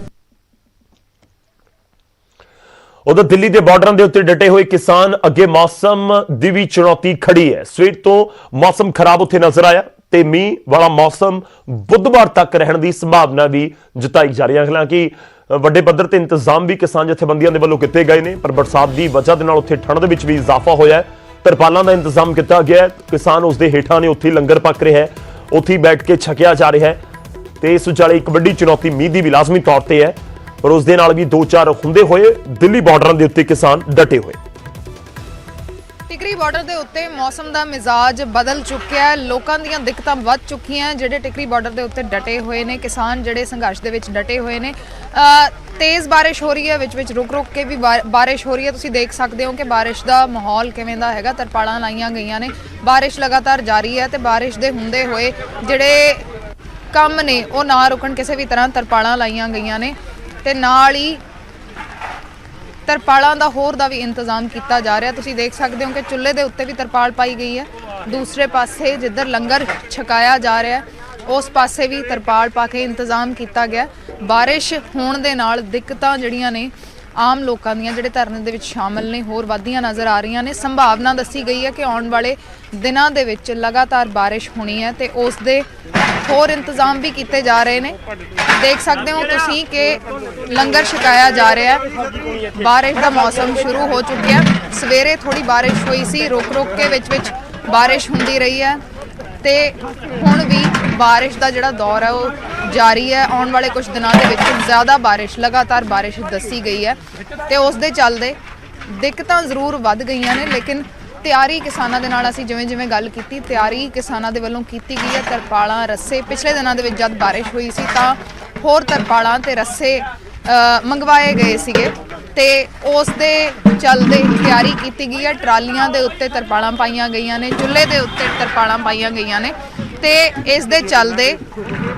उधर दिल्ली के बार्डर के उत्ते डटे हुए किसान अगे मौसम की भी चुनौती खड़ी है। सवेर तो मौसम खराब उत्थे नजर आया ते मीह वाला मौसम बुधवार तक रहने की संभावना भी जताई जा रही है। हालांकि ਵੱਡੇ पद्धर ते इंतजाम भी किसान जथेबंदियों के वलों किए गए हैं, पर बरसात की वजह के उत्थे ठंड दे विच भी इजाफा होया है। तरपालों का इंतजाम किया गया है, किसान उसके हेठां ने उत्थे लंगर पक रहे हैं, उत्थे बैठ के छकिया जा रहा है तो इस विचाले एक वड्डी चुनौती मीह की भी लाजमी तौर पर है, पर उस दे नाल भी 2-4 हुंदे होए दिल्ली बार्डर के उत्ते किसान डटे हुए। टिकरी बार्डर के उत्ते मौसम का मिजाज बदल चुक्या है, लोगों ਦੀਆਂ ਦਿੱਕਤਾਂ ਵੱਧ ਚੁੱਕੀਆਂ ਜਿਹੜੇ ਟਿਕਰੀ ਬਾਰਡਰ ਦੇ ਉੱਤੇ ਡਟੇ ਹੋਏ ਨੇ ਕਿਸਾਨ, ਜਿਹੜੇ ਸੰਘਰਸ਼ ਦੇ ਵਿੱਚ ਡਟੇ ਹੋਏ ਨੇ। ਤੇਜ਼ ਬਾਰਿਸ਼ ਹੋ ਰਹੀ ਹੈ, ਵਿੱਚ ਰੁਕ ਕੇ ਵੀ ਬਾਰਿਸ਼ ਹੋ ਰਹੀ ਹੈ। ਤੁਸੀਂ ਦੇਖ ਸਕਦੇ ਹੋ ਕਿ ਬਾਰਿਸ਼ ਦਾ ਮਾਹੌਲ ਕਿਵੇਂ ਦਾ ਹੈਗਾ। ਤਰਪਾਲਾਂ ਲਾਈਆਂ ਗਈਆਂ ਨੇ, ਬਾਰਿਸ਼ ਲਗਾਤਾਰ ਜਾਰੀ ਹੈ ਤੇ ਬਾਰਿਸ਼ ਦੇ ਹੁੰਦੇ ਹੋਏ ਜਿਹੜੇ ਕੰਮ ਨੇ ਉਹ ਨਾ ਰੁਕਣ, ਕਿਸੇ ਵੀ ਤਰ੍ਹਾਂ ਤਰਪਾਲਾਂ ਲਾਈਆਂ ਗਈਆਂ ਨੇ ਤੇ ਨਾਲ ਹੀ ਤਰਪਾਲਾਂ ਦਾ ਹੋਰ ਦਾ ਵੀ ਇੰਤਜ਼ਾਮ ਕੀਤਾ ਜਾ ਰਿਹਾ। ਤੁਸੀਂ ਦੇਖ ਸਕਦੇ ਹੋ ਕਿ ਚੁੱਲ੍ਹੇ ਦੇ ਉੱਤੇ ਵੀ ਤਰਪਾਲ ਪਾਈ ਗਈ ਹੈ। ਦੂਸਰੇ ਪਾਸੇ ਜਿੱਧਰ ਲੰਗਰ ਛਕਾਇਆ ਜਾ ਰਿਹਾ ਉਸ ਪਾਸੇ ਵੀ ਤਰਪਾਲ ਪਾ ਕੇ ਇੰਤਜ਼ਾਮ ਕੀਤਾ ਗਿਆ। ਬਾਰਿਸ਼ ਹੋਣ ਦੇ ਨਾਲ ਦਿੱਕਤਾਂ ਜਿਹੜੀਆਂ ਨੇ ਆਮ ਲੋਕਾਂ ਦੀਆਂ ਜਿਹੜੇ ਧਰਨੇ ਦੇ ਵਿੱਚ ਸ਼ਾਮਲ ਨੇ ਹੋਰ ਵਧੀਆਂ ਨਜ਼ਰ ਆ ਰਹੀਆਂ ਨੇ। ਸੰਭਾਵਨਾ ਦੱਸੀ ਗਈ ਹੈ ਕਿ ਆਉਣ ਵਾਲੇ ਦਿਨਾਂ ਦੇ ਵਿੱਚ ਲਗਾਤਾਰ ਬਾਰਿਸ਼ ਹੋਣੀ ਹੈ ਤੇ ਉਸ ਦੇ ਹੋਰ ਇੰਤਜ਼ਾਮ ਵੀ ਕੀਤੇ ਜਾ ਰਹੇ ਨੇ। ਦੇਖ ਸਕਦੇ ਹੋ ਤੁਸੀਂ ਕਿ ਲੰਗਰ ਛਕਾਇਆ ਜਾ ਰਿਹਾ ਹੈ। ਬਾਰਿਸ਼ ਦਾ ਮੌਸਮ ਸ਼ੁਰੂ ਹੋ ਚੁੱਕਿਆ। ਸਵੇਰੇ ਥੋੜੀ ਬਾਰਿਸ਼ ਹੋਈ ਸੀ, ਰੁਕ ਕੇ ਵਿੱਚ ਬਾਰਿਸ਼ ਹੁੰਦੀ ਰਹੀ ਹੈ ਤੇ ਹੁਣ ਵੀ ਬਾਰਿਸ਼ ਦਾ ਜਿਹੜਾ ਦੌਰ ਹੈ ਉਹ ਜਾਰੀ ਹੈ। ਆਉਣ ਵਾਲੇ ਕੁਝ ਦਿਨਾਂ ਦੇ ਵਿੱਚ ਜ਼ਿਆਦਾ ਬਾਰਿਸ਼, ਲਗਾਤਾਰ ਬਾਰਿਸ਼ ਦੱਸੀ ਗਈ ਹੈ ਤੇ ਉਸ ਦੇ ਚੱਲਦੇ ਦਿੱਕਤਾਂ ਜ਼ਰੂਰ ਵੱਧ ਗਈਆਂ ਨੇ, ਲੇਕਿਨ ਤਿਆਰੀ ਕਿਸਾਨਾਂ ਦੇ ਨਾਲ ਅਸੀਂ ਜਿਵੇਂ ਗੱਲ ਕੀਤੀ, ਤਿਆਰੀ ਕਿਸਾਨਾਂ ਦੇ ਵੱਲੋਂ ਕੀਤੀ ਗਈ ਹੈ। ਤਰਪਾਲਾਂ, ਰੱਸੇ ਪਿਛਲੇ ਦਿਨਾਂ ਦੇ ਵਿੱਚ ਜਦ ਬਾਰਿਸ਼ ਹੋਈ ਸੀ ਤਾਂ ਹੋਰ ਤਰਪਾਲਾਂ ਤੇ ਰੱਸੇ ਮੰਗਵਾਏ ਗਏ ਸੀਗੇ ਤੇ ਉਸ ਦੇ ਚੱਲਦੇ ਤਿਆਰੀ ਕੀਤੀ ਗਈ ਹੈ। ਟਰਾਲੀਆਂ ਦੇ ਉੱਤੇ ਤਰਪਾਲਾਂ ਪਾਈਆਂ ਗਈਆਂ ਨੇ, ਚੁੱਲ੍ਹੇ ਦੇ ਉੱਤੇ ਤਰਪਾਲਾਂ ਪਾਈਆਂ ਗਈਆਂ ਨੇ ਤੇ ਇਸ ਦੇ ਚੱਲਦੇ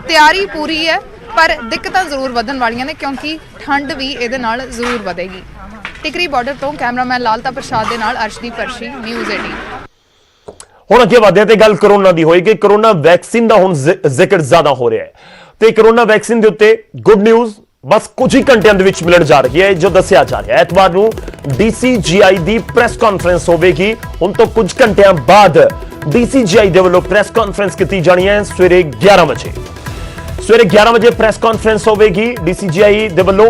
ਤਿਆਰੀ ਪੂਰੀ ਹੈ, ਪਰ ਦਿੱਕਤਾਂ ਜ਼ਰੂਰ ਵਧਣ ਵਾਲੀਆਂ ਨੇ ਕਿਉਂਕਿ ਠੰਡ ਵੀ ਇਹਦੇ ਨਾਲ ਜ਼ਰੂਰ ਵਧੇਗੀ। ਟਿਕਰੀ ਬਾਰਡਰ ਤੋਂ ਕੈਮਰਾਮੈਨ ਲਾਲਤਾ ਪ੍ਰਸਾਦ ਦੇ ਨਾਲ ਅਰਸ਼ਦੀਪ ਪਰਸ਼ੀ, ਨਿਊਜ਼ 18। ਹੁਣ ਅੱਗੇ ਵਧਦੇ ਤੇ ਗੱਲ ਕਰੋਨਾ ਦੀ ਹੋਏਗੀ। ਕਰੋਨਾ ਵੈਕਸੀਨ ਦਾ ਹੁਣ ਜ਼ਿਕਰ ਜ਼ਿਆਦਾ ਹੋ ਰਿਹਾ ਹੈ ਤੇ ਕਰੋਨਾ ਵੈਕਸੀਨ ਦੇ ਉੱਤੇ ਗੁੱਡ ਨਿਊਜ਼ ਬਸ ਕੁਝ ਹੀ ਘੰਟਿਆਂ ਦੇ ਵਿੱਚ ਮਿਲਣ ਜਾ ਰਹੀ ਹੈ। ਜੋ ਦੱਸਿਆ ਜਾ ਰਿਹਾ ਹੈ ਐਤਵਾਰ ਨੂੰ DCGI ਦੀ ਪ੍ਰੈਸ ਕਾਨਫਰੰਸ ਹੋਵੇਗੀ। ਹੁਣ ਤੋਂ ਕੁਝ ਘੰਟਿਆਂ ਬਾਅਦ DCGI ਦੇ ਵੱਲੋਂ ਪ੍ਰੈਸ ਕਾਨਫਰੰਸ ਕੀਤੀ ਜਾਣੀ ਹੈ ਸਵੇਰੇ 11 ਵਜੇ। ਸਵੇਰੇ 11 ਵਜੇ ਪ੍ਰੈਸ ਕਾਨਫਰੰਸ ਹੋਵੇਗੀ। DCGI ਦੇ ਵੱਲੋਂ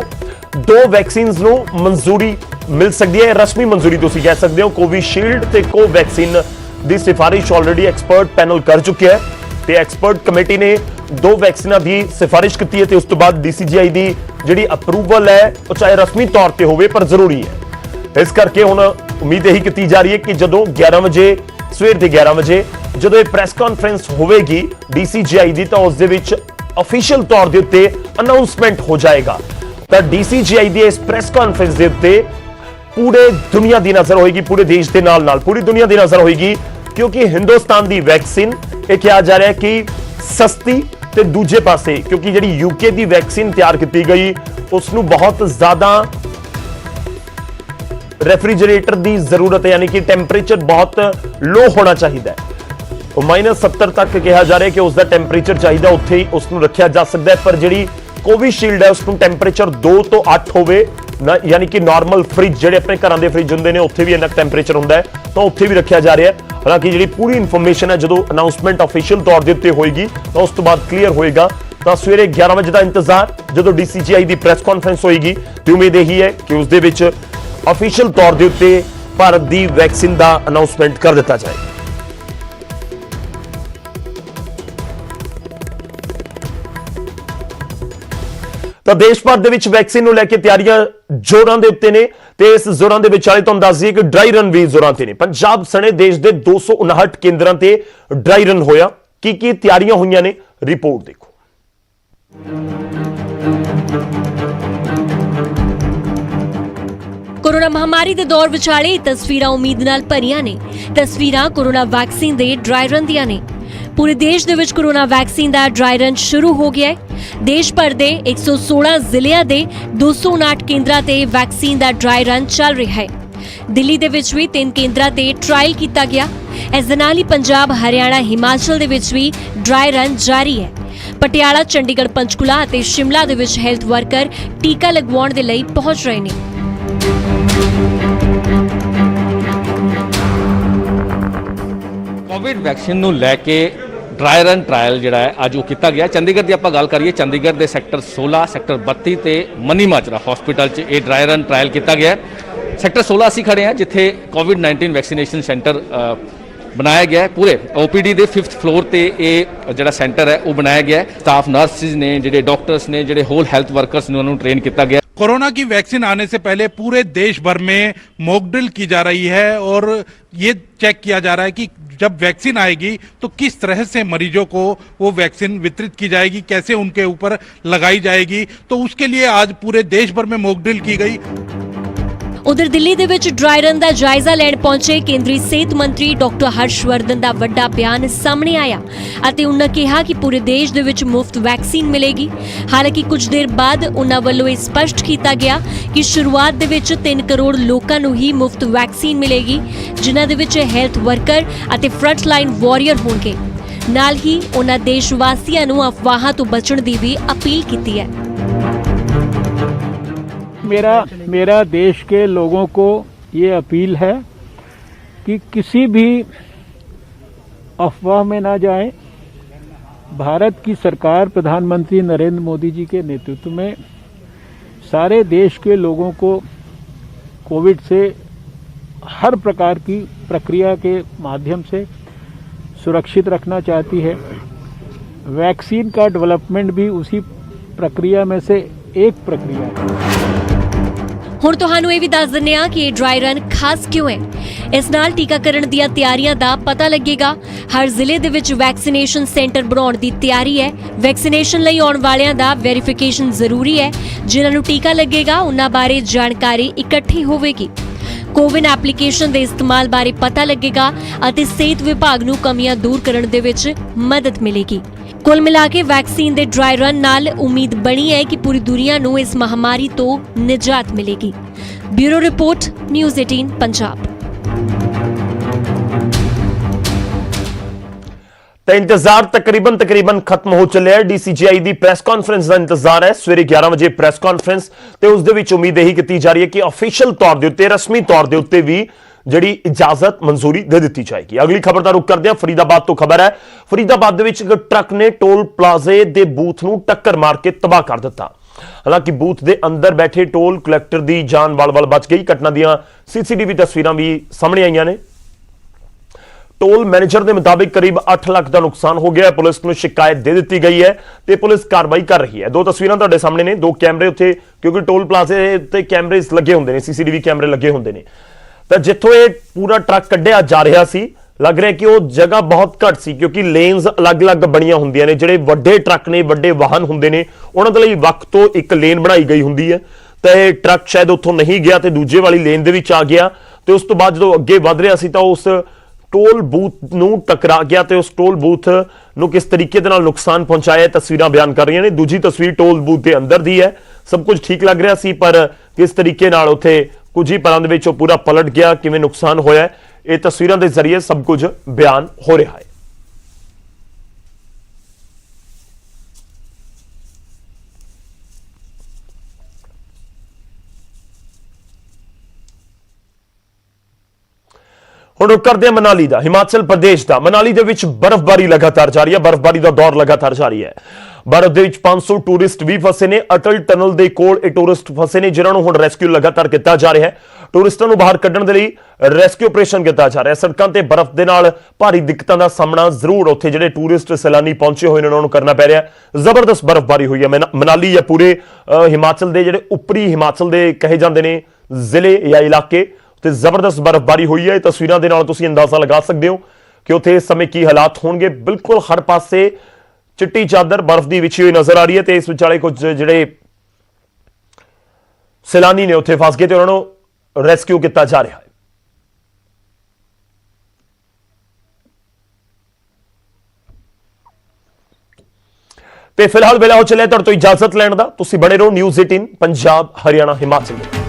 2 ਵੈਕਸੀਨਸ ਨੂੰ ਮਨਜ਼ੂਰੀ ਮਿਲ ਸਕਦੀ ਹੈ, ਰਸਮੀ ਮਨਜ਼ੂਰੀ ਤੁਸੀਂ ਕਹਿ ਸਕਦੇ ਹੋ। ਕੋਵਿਸ਼ੀਲਡ ਤੇ ਕੋਵੈਕਸੀਨ ਦੀ ਸਿਫਾਰਿਸ਼ ਆਲਰੇਡੀ ਐਕਸਪਰਟ ਪੈਨਲ ਕਰ ਚੁੱਕਿਆ ਹੈ ਤੇ ਐਕਸਪਰਟ ਕਮੇਟੀ ਨੇ 2 ਵੈਕਸੀਨਾਂ ਦੀ ਸਿਫਾਰਿਸ਼ ਕੀਤੀ ਹੈ ਤੇ ਉਸ ਤੋਂ ਬਾਅਦ DCGI ਦੀ ਜਿਹੜੀ ਅਪਰੂਵਲ ਹੈ ਉਹ ਚਾਹੇ ਰਸਮੀ ਤੌਰ ਤੇ ਹੋਵੇ ਪਰ ਜ਼ਰੂਰੀ ਹੈ। ਇਸ ਕਰਕੇ ਹੁਣ ਉਮੀਦ ਇਹੀ ਕੀਤੀ ਜਾ ਰਹੀ ਹੈ ਕਿ ਜਦੋਂ 11 ਵਜੇ ਸਵੇਰ ਦੇ 11 ਵਜੇ ਜਦੋਂ ਇਹ ਪ੍ਰੈਸ ਕਾਨਫਰੰਸ ਹੋਵੇਗੀ DCGI ਦੀ ਤਾਂ ਉਸ ਦੇ ਵਿੱਚ ਅਫੀਸ਼ੀਅਲ ਤੌਰ ਦੇ ਉੱਤੇ ਅਨਾਉਂਸਮੈਂਟ ਹੋ ਜਾਏਗਾ। ਤਾਂ DCGI ਦੀ ਇਸ ਪ੍ਰੈਸ ਕਾਨਫਰੰਸ ਦੇ ਉੱਤੇ ਪੂਰੇ ਦੁਨੀਆ ਦੀ ਨਜ਼ਰ ਹੋਏਗੀ, ਪੂਰੇ ਦੇਸ਼ ਦੇ ਨਾਲ ਪੂਰੀ ਦੁਨੀਆ ਦੀ ਨਜ਼ਰ ਹੋਏਗੀ ਕਿਉਂਕਿ ਹਿੰਦੁਸਤਾਨ ਦੀ ਵੈਕਸੀਨ ਇਹ ਕਿਹਾ ਜਾ ਰਿਹਾ ਕਿ ਸਸਤੀ ਤੇ ਦੂਜੇ ਪਾਸੇ ਕਿਉਂਕਿ ਜਿਹੜੀ UK ਦੀ ਵੈਕਸੀਨ ਤਿਆਰ ਕੀਤੀ ਗਈ ਉਸ ਨੂੰ ਬਹੁਤ ਜ਼ਿਆਦਾ ਰੈਫਰੀਜਰੇਟਰ ਦੀ ਜ਼ਰੂਰਤ ਹੈ, ਯਾਨੀ ਕਿ ਟੈਂਪਰੇਚਰ ਬਹੁਤ ਲੋ ਹੋਣਾ ਚਾਹੀਦਾ ਹੈ। ਉਹ -70 ਤੱਕ ਕਿਹਾ ਜਾ ਰਿਹਾ ਕਿ ਉਸ ਦਾ ਟੈਂਪਰੇਚਰ ਚਾਹੀਦਾ, ਉੱਥੇ ਹੀ ਉਸ ਨੂੰ ਰੱਖਿਆ ਜਾ ਸਕਦਾ ਹੈ। ਪਰ ਜਿਹੜੀ ਕੋਵੀਸ਼ੀਲਡ ਹੈ ਉਸ ਨੂੰ ਟੈਂਪਰੇਚਰ 2 ਤੋਂ 8 ਹੋਵੇ ਯਾਨੀ ਕਿ ਨਾਰਮਲ ਫ੍ਰਿਜ ਜਿਹੜੇ ਆਪਣੇ ਘਰਾਂ ਦੇ ਫ੍ਰਿਜ ਹੁੰਦੇ ਨੇ ਉੱਥੇ ਵੀ ਇੰਨਾ ਟੈਂਪਰੇਚਰ ਹੁੰਦਾ ਹੈ ਤਾਂ ਉੱਥੇ ਵੀ ਰੱਖਿਆ ਜਾ ਰਿਹਾ ਹੈ। ਹਾਲਾਂਕਿ ਜਿਹੜੀ ਪੂਰੀ ਇਨਫੋਰਮੇਸ਼ਨ ਹੈ ਜਦੋਂ ਅਨਾਉਂਸਮੈਂਟ ਅਫੀਸ਼ੀਅਲ ਤੌਰ ਦੇ ਉੱਤੇ ਹੋਏਗੀ ਤਾਂ ਉਸ ਤੋਂ ਬਾਅਦ ਕਲੀਅਰ ਹੋਏਗਾ। ਤਾਂ ਸਵੇਰੇ 11 ਵਜੇ ਦਾ ਇੰਤਜ਼ਾਰ ਜਦੋਂ DCGI ਦੀ ਪ੍ਰੈਸ ਕਾਨਫਰੰਸ ਹੋਏਗੀ ਤੇ ਉਮੀਦ ਇਹੀ ਹੈ ਕਿ ਉਸ ਦੇ ਵਿੱਚ ਅਫੀਸ਼ੀਅਲ ਤੌਰ ਦੇ ਉੱਤੇ ਭਾਰਤ ਦੀ ਵੈਕਸੀਨ ਦਾ ਅਨਾਉਂਸਮੈਂਟ ਕਰ ਦਿੱਤਾ ਜਾਏ। ਤਾਂ ਦੇਸ਼ ਭਰ ਦੇ ਵਿੱਚ ਵੈਕਸੀਨ ਨੂੰ ਲੈ ਕੇ ਤਿਆਰੀਆਂ ਜ਼ੋਰਾਂ ਦੇ ਉੱਤੇ ਨੇ ਤੇ ਇਸ ਜ਼ੋਰਾਂ ਦੇ ਵਿਚਾਲੇ ਤੁਹਾਨੂੰ ਦੱਸ ਦਈਏ ਕਿ ਡਰਾਈ ਰਨ ਵੀ ਜ਼ੋਰਾਂ ਤੇ ਨੇ। ਪੰਜਾਬ ਸਣੇ ਦੇਸ਼ ਦੇ 259 ਕੇਂਦਰਾਂ ਤੇ ਡਰਾਈ ਰਨ ਹੋਇਆ। ਕੀ ਤਿਆਰੀਆਂ ਹੋਈਆਂ ਨੇ, ਰਿਪੋਰਟ ਦੇਖੋ। ਕੋਰੋਨਾ ਮਹਾਮਾਰੀ ਦੇ ਦੌਰ ਵਿਚਾਲੇ ਤਸਵੀਰਾਂ ਉਮੀਦ ਨਾਲ ਭਰੀਆਂ ਨੇ। ਤਸਵੀਰਾਂ ਕੋਰੋਨਾ ਵੈਕਸੀਨ ਦੇ ਡਰਾਈ ਰਨ ਦੀਆਂ ਨੇ। ਪੂਰੇ ਦੇਸ਼ ਦੇ ਵਿੱਚ ਕੋਰੋਨਾ ਵੈਕਸੀਨ ਦਾ ਡਰਾਈ ਰਨ ਸ਼ੁਰੂ ਹੋ ਗਿਆ ਹੈ। ਦੇਸ਼ ਭਰ ਦੇ 116 ਜ਼ਿਲ੍ਹਿਆਂ ਦੇ 259 ਕੇਂਦਰਾਂ ਤੇ ਵੈਕਸੀਨ ਦਾ ਡਰਾਈ ਰਨ ਚੱਲ ਰਿਹਾ ਹੈ। ਦਿੱਲੀ ਦੇ ਵਿੱਚ ਵੀ 3 ਕੇਂਦਰਾਂ ਤੇ ਟ੍ਰਾਇਲ ਕੀਤਾ ਗਿਆ। ਇਸ ਦੇ ਨਾਲ ਹੀ ਪੰਜਾਬ, ਹਰਿਆਣਾ, ਹਿਮਾਚਲ ਦੇ ਵਿੱਚ ਵੀ ਡਰਾਈ ਰਨ ਜਾਰੀ ਹੈ। ਪਟਿਆਲਾ, ਚੰਡੀਗੜ੍ਹ, ਪੰਚਕੂਲਾ ਅਤੇ ਸ਼ਿਮਲਾ ਦੇ ਵਿੱਚ ਹੈਲਥ ਵਰਕਰ ਟੀਕਾ ਲਗਵਾਉਣ ਦੇ ਲਈ ਪਹੁੰਚ ਰਹੇ ਨੇ। ਕੋਵਿਡ ਵੈਕਸੀਨ ਨੂੰ ਲੈ ਕੇ ਡਰਾਈ ਰਨ ਟ੍ਰਾਇਲ ਜਿਹੜਾ ਹੈ ਅੱਜ ਉਹ ਕੀਤਾ ਗਿਆ। ਚੰਡੀਗੜ੍ਹ ਦੀ ਆਪਾਂ ਗੱਲ ਕਰੀਏ, ਚੰਡੀਗੜ੍ਹ ਦੇ ਸੈਕਟਰ 16, ਸੈਕਟਰ 32 ਤੇ ਮਨੀ ਮਾਜਰਾ ਹਸਪੀਟਲ 'ਚ ਇਹ ਡਰਾਈ ਰਨ ਟ੍ਰਾਇਲ ਕੀਤਾ ਗਿਆ। ਸੈਕਟਰ 16 ਅਸੀਂ ਖੜੇ ਹਾਂ ਜਿੱਥੇ ਕੋਵਿਡ-19 ਵੈਕਸੀਨੇਸ਼ਨ ਸੈਂਟਰ ਬਣਾਇਆ ਗਿਆ ਹੈ। ਪੂਰੇ OPD ਦੇ 5th ਫਲੋਰ ਤੇ ਇਹ ਜਿਹੜਾ ਸੈਂਟਰ ਹੈ ਉਹ ਬਣਾਇਆ ਗਿਆ ਹੈ। ਸਟਾਫ ਨਰਸਿਸ ਨੇ, ਜਿਹੜੇ ਡਾਕਟर्स ने, ਜਿਹੜੇ ਹੋਲ ਹੈਲਥ ਵਰਕर्स ਨੇ, ਉਹਨਾਂ ਨੂੰ ट्रेन ਕੀਤਾ ਗਿਆ। कोरोना की वैक्सीन आने से पहले पूरे देश भर में मॉक ड्रिल की जा रही है और ये चेक किया जा रहा है कि जब वैक्सीन आएगी तो किस तरह से मरीजों को वो वैक्सीन वितरित की जाएगी, कैसे उनके ऊपर लगाई जाएगी। तो उसके लिए आज पूरे देश भर में मॉक ड्रिल की गई। उधर दिल्ली ਦੇ ਵਿੱਚ ਡਰਾਈ ਰਨ ਦਾ ਜਾਇਜ਼ਾ ਲੈਣ ਪਹੁੰਚੇ ਕੇਂਦਰੀ ਸਿਹਤ ਮੰਤਰੀ ਡਾਕਟਰ ਹਰਸ਼ਵਰਧਨ ਦਾ ਵੱਡਾ ਬਿਆਨ ਸਾਹਮਣੇ ਆਇਆ ਅਤੇ ਉਹਨਾਂ ਕਿਹਾ ਕਿ ਪੂਰੇ ਦੇਸ਼ ਦੇ ਵਿੱਚ ਮੁਫਤ ਵੈਕਸੀਨ ਮਿਲੇਗੀ। ਹਾਲਾਂਕਿ ਕੁਝ ਦੇਰ ਬਾਅਦ ਉਹਨਾਂ ਵੱਲੋਂ ਇਹ ਸਪਸ਼ਟ ਕੀਤਾ ਗਿਆ ਕਿ ਸ਼ੁਰੂਆਤ ਦੇ ਵਿੱਚ 3 ਕਰੋੜ ਲੋਕਾਂ ਨੂੰ ਹੀ ਮੁਫਤ ਵੈਕਸੀਨ ਮਿਲੇਗੀ, ਜਿਨ੍ਹਾਂ ਦੇ ਵਿੱਚ ਹੈਲਥ ਵਰਕਰ ਅਤੇ ਫਰੰਟ ਲਾਈਨ ਵਾਰੀਅਰ ਹੋਣਗੇ। ਨਾਲ ਹੀ ਉਹਨਾਂ ਦੇਸ਼ ਵਾਸੀਆਂ ਨੂੰ ਅਫਵਾਹਾਂ ਤੋਂ ਬਚਣ ਦੀ ਵੀ ਅਪੀਲ ਕੀਤੀ ਹੈ। मेरा देश के लोगों को ये अपील है कि किसी भी अफवाह में ना जाएं। भारत की सरकार प्रधानमंत्री नरेंद्र मोदी जी के नेतृत्व में सारे देश के लोगों को कोविड से हर प्रकार की प्रक्रिया के माध्यम से सुरक्षित रखना चाहती है। वैक्सीन का डेवलपमेंट भी उसी प्रक्रिया में से एक प्रक्रिया है। ਹੁਣ ਤੁਹਾਨੂੰ ਇਹ ਵੀ ਦੱਸ ਦਿੰਦੇ ਹਾਂ ਕਿ ਇਹ ਡਰਾਈ ਰਨ ਖਾਸ ਕਿਉਂ ਹੈ। ਇਸ ਨਾਲ ਟੀਕਾਕਰਨ ਦੀਆਂ ਤਿਆਰੀਆਂ ਦਾ ਪਤਾ ਲੱਗੇਗਾ। ਹਰ ਜ਼ਿਲ੍ਹੇ ਦੇ ਵਿੱਚ ਵੈਕਸੀਨੇਸ਼ਨ ਸੈਂਟਰ ਬਣਾਉਣ ਦੀ ਤਿਆਰੀ ਹੈ। ਵੈਕਸੀਨੇਸ਼ਨ ਲਈ ਆਉਣ ਵਾਲਿਆਂ ਦਾ ਵੈਰੀਫਿਕੇਸ਼ਨ ਜ਼ਰੂਰੀ ਹੈ। ਜਿਨ੍ਹਾਂ ਨੂੰ ਟੀਕਾ ਲੱਗੇਗਾ ਉਹਨਾਂ ਬਾਰੇ ਜਾਣਕਾਰੀ ਇਕੱਠੀ ਹੋਵੇਗੀ। ਕੋਵਿਨ ਐਪਲੀਕੇਸ਼ਨ ਦੇ ਇਸਤੇਮਾਲ ਬਾਰੇ ਪਤਾ ਲੱਗੇਗਾ ਅਤੇ ਸਿਹਤ ਵਿਭਾਗ ਨੂੰ ਕਮੀਆਂ ਦੂਰ ਕਰਨ ਦੇ ਵਿੱਚ ਮਦਦ ਮਿਲੇਗੀ। ਕੁੱਲ ਮਿਲਾ ਕੇ ਵੈਕਸੀਨ ਦੇ ਡਰਾਈ ਰਨ ਨਾਲ ਉਮੀਦ ਬਣੀ ਹੈ ਕਿ ਪੂਰੀ ਦੁਨੀਆ ਨੂੰ ਇਸ ਮਹਾਮਾਰੀ ਤੋਂ ਨਿਜਾਤ ਮਿਲੇਗੀ। Bureau report, news 18 Punjab. ਤਾਂ ਇੰਤਜ਼ਾਰ ਤਕਰੀਬਨ ਖਤਮ ਹੋ ਚੱਲਿਆ ਹੈ। DCGI ਦੀ ਪ੍ਰੈਸ ਕਾਨਫਰੰਸ ਦਾ ਇੰਤਜ਼ਾਰ ਹੈ। ਸਵੇਰੇ 11 ਵਜੇ ਪ੍ਰੈਸ ਕਾਨਫਰੰਸ ਤੇ ਉਸ ਦੇ ਵਿੱਚ ਉਮੀਦ ਇਹੀ ਕੀਤੀ ਜਾ ਰਹੀ ਹੈ ਕਿ ਅਫੀਸ਼ੀਅਲ ਤੌਰ ਦੇ ਉੱਤੇ, ਰਸਮੀ ਤੌਰ ਦੇ ਉੱਤੇ ਵੀ ਜਿਹੜੀ ਇਜਾਜ਼ਤ ਮਨਜ਼ੂਰੀ ਦੇ ਦਿੱਤੀ ਜਾਏਗੀ। ਅਗਲੀ ਖਬਰ ਦਾ ਰੁਖ ਕਰਦੇ ਹਾਂ। ਫਰੀਦਾਬਾਦ ਤੋਂ ਖਬਰ ਹੈ। ਫਰੀਦਾਬਾਦ ਦੇ ਵਿੱਚ ਇੱਕ ਟਰੱਕ ਨੇ ਟੋਲ ਪਲਾਜ਼ੇ ਦੇ ਬੂਥ ਨੂੰ ਟੱਕਰ ਮਾਰ ਕੇ ਤਬਾਹ ਕਰ ਦਿੱਤਾ। ਹਾਲਾਂਕਿ ਬੂਥ ਦੇ ਅੰਦਰ ਬੈਠੇ ਟੋਲ ਕਲੈਕਟਰ ਦੀ ਜਾਨ ਵਾਲ-ਵਾਲ ਬਚ ਗਈ। ਘਟਨਾ ਦੀਆਂ CCTV ਤਸਵੀਰਾਂ ਵੀ ਸਾਹਮਣੇ ਆਈਆਂ ਨੇ। ਟੋਲ ਮੈਨੇਜਰ ਦੇ ਮੁਤਾबिक ਕਰੀਬ 8 ਲੱਖ ਦਾ ਨੁਕਸਾਨ ਹੋ ਗਿਆ ਹੈ। ਪੁਲਿਸ ਨੂੰ ਸ਼ਿਕਾਇਤ ਦੇ ਦਿੱਤੀ ਗਈ ਹੈ ਤੇ ਪੁਲਿਸ ਕਾਰਵਾਈ ਕਰ ਰਹੀ ਹੈ। ਦੋ ਤਸਵੀਰਾਂ ਤੁਹਾਡੇ ਸਾਹਮਣੇ ਨੇ। 2 ਕੈਮਰੇ ਉੱਥੇ, ਕਿਉਂਕਿ ਟੋਲ ਪਲਾਜ਼ੇ ਤੇ ਕੈਮਰੇ ਲੱਗੇ ਹੁੰਦੇ ਨੇ, CCTV ਕੈਮਰੇ ਲੱਗੇ ਹੁੰਦੇ ਨੇ। ਤਾਂ ਜਿੱਥੋਂ ਇਹ ਪੂਰਾ ਟਰੱਕ ਕੱਢਿਆ ਜਾ ਰਿਹਾ ਸੀ, ਲੱਗ ਰਿਹਾ ਕਿ ਉਹ ਜਗ੍ਹਾ ਬਹੁਤ ਘੱਟ ਸੀ, ਕਿਉਂਕਿ ਲੇਨਸ ਅਲੱਗ-ਅਲੱਗ ਬਣੀਆਂ ਹੁੰਦੀਆਂ ਨੇ। ਜਿਹੜੇ ਵੱਡੇ ਟਰੱਕ ਨੇ, ਵੱਡੇ ਵਾਹਨ ਹੁੰਦੇ ਨੇ, ਉਹਨਾਂ ਦੇ ਲਈ ਵੱਖ ਤੋਂ ਇੱਕ ਲੇਨ ਬਣਾਈ ਗਈ ਹੁੰਦੀ ਹੈ। ਤਾਂ ਇਹ ਟਰੱਕ ਸ਼ਾਇਦ ਉੱਥੋਂ ਨਹੀਂ ਗਿਆ ਤੇ ਦੂਜੇ ਵਾਲੀ ਲੇਨ ਦੇ ਵਿੱਚ ਆ ਗਿਆ ਤੇ ਉਸ ਤੋਂ ਬਾਅਦ ਜਦੋਂ ਅੱਗੇ ਵਧ ਰਿਹਾ ਸੀ ਤਾਂ ਉਸ ਟੋਲ ਬੂਥ ਨੂੰ ਟਕਰਾ ਗਿਆ ਤੇ ਉਸ ਟੋਲ ਬੂਥ ਨੂੰ ਕਿਸ ਤਰੀਕੇ ਦੇ ਨਾਲ ਨੁਕਸਾਨ ਪਹੁੰਚਾਇਆ ਤਸਵੀਰਾਂ ਬਿਆਨ ਕਰ ਰਹੀਆਂ ਨੇ। ਦੂਜੀ ਤਸਵੀਰ ਟੋਲ ਬੂਥ ਦੇ ਅੰਦਰ ਦੀ ਹੈ। ਸਭ ਕੁਝ ਠੀਕ ਲੱਗ ਰਿਹਾ ਸੀ, ਪਰ ਕਿਸ ਤਰੀਕੇ ਨਾਲ ਉੱਥੇ ਕੁਝ ਹੀ ਪਲਾਂ ਦੇ ਵਿੱਚ ਉਹ ਪੂਰਾ ਪਲਟ ਗਿਆ, ਕਿਵੇਂ ਨੁਕਸਾਨ ਹੋਇਆ, ਇਹ ਤਸਵੀਰਾਂ ਦੇ ਜ਼ਰੀਏ ਸਭ ਕੁਝ ਬਿਆਨ ਹੋ ਰਿਹਾ ਹੈ। ਹੁਣ ਰੁਕ ਕਰਦੇ ਹਾਂ ਮਨਾਲੀ ਦਾ, ਹਿਮਾਚਲ ਪ੍ਰਦੇਸ਼ ਦਾ। ਮਨਾਲੀ ਦੇ ਵਿੱਚ ਬਰਫ਼ਬਾਰੀ ਲਗਾਤਾਰ ਜਾਰੀ ਹੈ, ਬਰਫ਼ਬਾਰੀ ਦਾ ਦੌਰ ਲਗਾਤਾਰ ਜਾਰੀ ਹੈ। ਬਰਫ਼ ਦੇ ਵਿੱਚ 500 ਟੂਰਿਸਟ ਵੀ ਫਸੇ ਨੇ। ਅਟਲ ਟਨਲ ਦੇ ਕੋਲ ਇਹ ਟੂਰਿਸਟ ਫਸੇ ਨੇ, ਜਿਨ੍ਹਾਂ ਨੂੰ ਹੁਣ ਰੈਸਕਿਊ ਲਗਾਤਾਰ ਕੀਤਾ ਜਾ ਰਿਹਾ ਹੈ। ਟੂਰਿਸਟਾਂ ਨੂੰ ਬਾਹਰ ਕੱਢਣ ਦੇ ਲਈ ਰੈਸਕਿਊ ਆਪਰੇਸ਼ਨ ਕੀਤਾ ਜਾ ਰਿਹਾ ਹੈ। ਸੜਕਾਂ ਤੇ ਬਰਫ਼ ਦੇ ਨਾਲ ਭਾਰੀ ਦਿੱਕਤਾਂ ਦਾ ਸਾਹਮਣਾ ਜ਼ਰੂਰ ਉੱਥੇ ਜਿਹੜੇ ਟੂਰਿਸਟ ਸੈਲਾਨੀ ਪਹੁੰਚੇ ਹੋਏ ਨੇ ਉਹਨਾਂ ਨੂੰ ਕਰਨਾ ਪੈ ਰਿਹਾ ਹੈ। ਜ਼ਬਰਦਸਤ ਬਰਫ਼ਬਾਰੀ ਹੋਈ ਹੈ ਮਨਾਲੀ ਜਾਂ ਪੂਰੇ ਹਿਮਾਚਲ ਦੇ ਜਿਹੜੇ ਉੱਪਰੀ ਹਿਮਾਚਲ ਦੇ ਕਹੇ ਜਾਂਦੇ ਨੇ ਜ਼ਿਲ੍ਹੇ ਜਾਂ ਇਲਾਕੇ ਤੇ ਜ਼ਬਰਦਸਤ ਬਰਫ਼ਬਾਰੀ ਹੋਈ ਹੈ। ਇਹ ਤਸਵੀਰਾਂ ਦੇ ਨਾਲ ਤੁਸੀਂ ਅੰਦਾਜ਼ਾ ਲਗਾ ਸਕਦੇ ਹੋ ਕਿ ਉੱਥੇ ਇਸ ਸਮੇਂ ਕੀ ਹਾਲਾਤ ਹੋਣਗੇ। ਬਿਲਕੁਲ ਹਰ ਪਾਸੇ ਚਿੱਟੀ ਚਾਦਰ ਬਰਫ਼ ਦੀ ਵਿਛੀ ਹੋਈ ਨਜ਼ਰ ਆ ਰਹੀ ਹੈ ਤੇ ਇਸ ਵਿਚਾਲੇ ਕੁਝ ਜਿਹੜੇ ਸੈਲਾਨੀ ਨੇ ਉੱਥੇ ਫਸ ਗਏ ਤੇ ਉਹਨਾਂ ਨੂੰ ਰੈਸਕਿਊ ਕੀਤਾ ਜਾ ਰਿਹਾ ਹੈ। ਤੇ ਫਿਲਹਾਲ ਵੇਲਾ ਹੋ ਚੱਲਿਆ ਤੁਹਾਡੇ ਤੋਂ ਇਜਾਜ਼ਤ ਲੈਣ ਦਾ। ਤੁਸੀਂ ਬਣੇ ਰਹੋ ਨਿਊਜ਼ 18 ਪੰਜਾਬ ਹਰਿਆਣਾ ਹਿਮਾਚਲ।